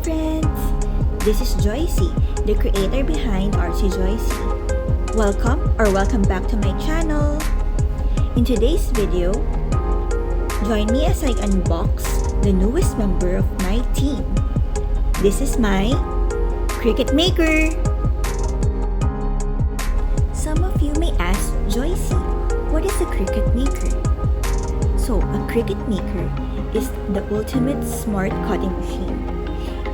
friends! This is Joycee, the creator behind Artsy Joycee. Welcome back to my channel. In today's video, join me as I unbox the newest member of my team. This is my Cricut maker. Some of you may ask, Joycee, what is a Cricut maker? So, a Cricut maker is the ultimate smart cutting machine.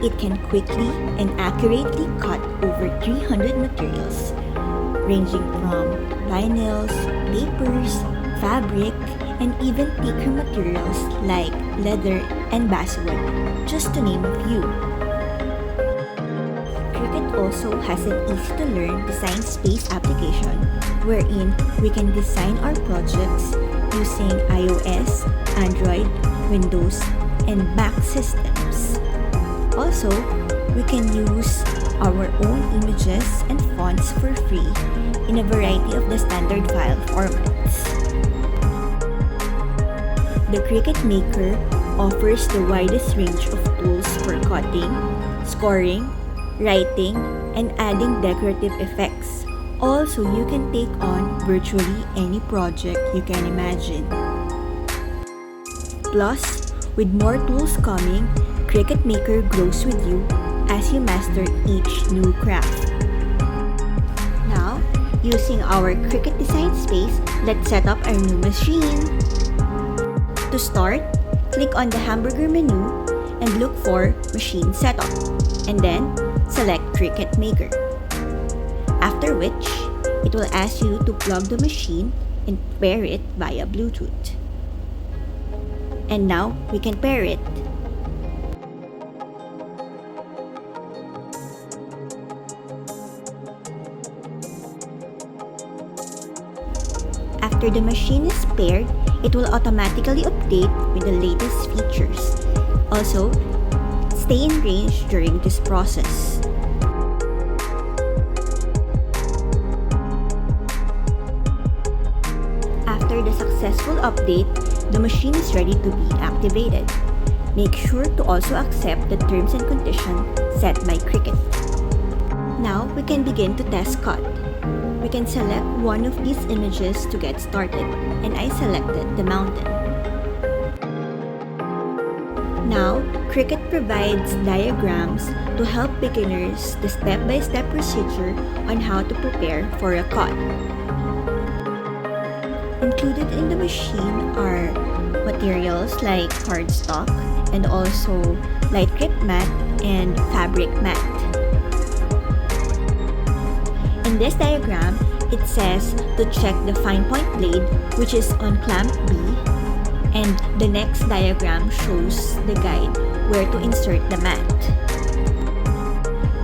It can quickly and accurately cut over 300 materials, ranging from vinyls, papers, fabric, and even thicker materials like leather and basswood, just to name a few. Cricut also has an easy-to-learn design space application wherein we can design our projects using iOS, Android, Windows, and Mac systems. Also, we can use our own images and fonts for free in a variety of the standard file formats. The Cricut Maker offers the widest range of tools for cutting, scoring, writing, and adding decorative effects. Also, you can take on virtually any project you can imagine. Plus, with more tools coming, Cricut Maker grows with you as you master each new craft. Now, using our Cricut design space, let's set up our new machine. To start, click on the hamburger menu and look for Machine Setup, and then select Cricut Maker. After which, it will ask you to plug the machine and pair it via Bluetooth. And now, we can pair it. After the machine is paired, it will automatically update with the latest features. Also, stay in range during this process. After the successful update, the machine is ready to be activated. Make sure to also accept the terms and conditions set by Cricut. Now, we can begin to test cut. We can select one of these images to get started, and I selected the mountain. Now, Cricut provides diagrams to help beginners the step-by-step procedure on how to prepare for a cut. Included in the machine are materials like cardstock and also light grip mat and fabric mat. In this diagram, it says to check the fine point blade, which is on clamp B, and the next diagram shows the guide where to insert the mat.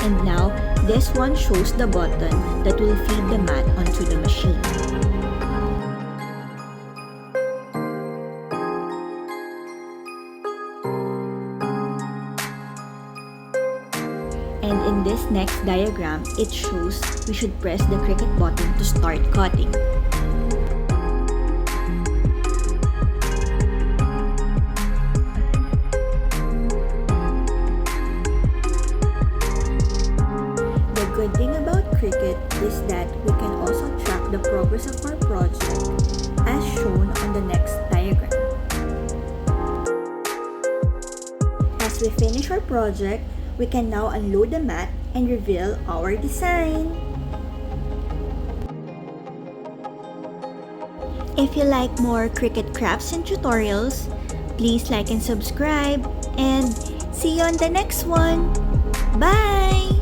And now, this one shows the button that will feed the mat onto the machine. And in this next diagram, it shows we should press the Cricut button to start cutting. The good thing about Cricut is that we can also track the progress of our project as shown on the next diagram. As we finish our project, we can now unload the mat and reveal our design. If you like more Cricut crafts and tutorials, please like and subscribe, and see you on the next one. Bye!